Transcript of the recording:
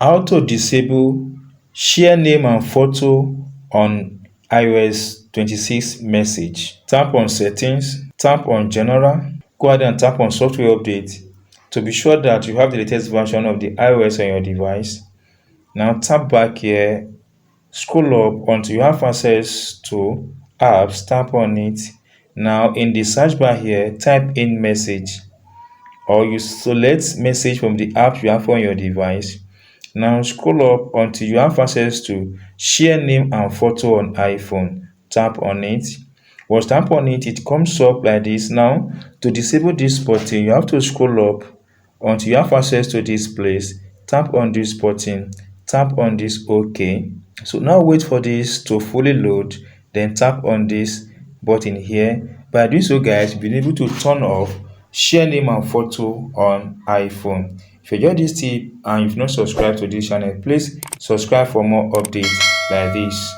How to disable share name and photo on iOS 26 message. Tap on settings, tap on general, go ahead and tap on software update to be sure that you have the latest version of the iOS on your device. Now tap back here, scroll up until you have access to apps, tap on it. Now in the search bar here, type in message or you select message from the app you have on your device. Now scroll up until you have access to share name and photo on iPhone. Tap on it. Once tap on it, it comes up like this. Now to disable this button, you have to scroll up until you have access to this place. Tap on this button, tap on this OK. So now wait for this to fully load, then tap on this button here. By doing so, guys, you'll be able to turn off share name and photo on iPhone. If you enjoyed this tip and you've not subscribed to this channel, please subscribe for more updates like this.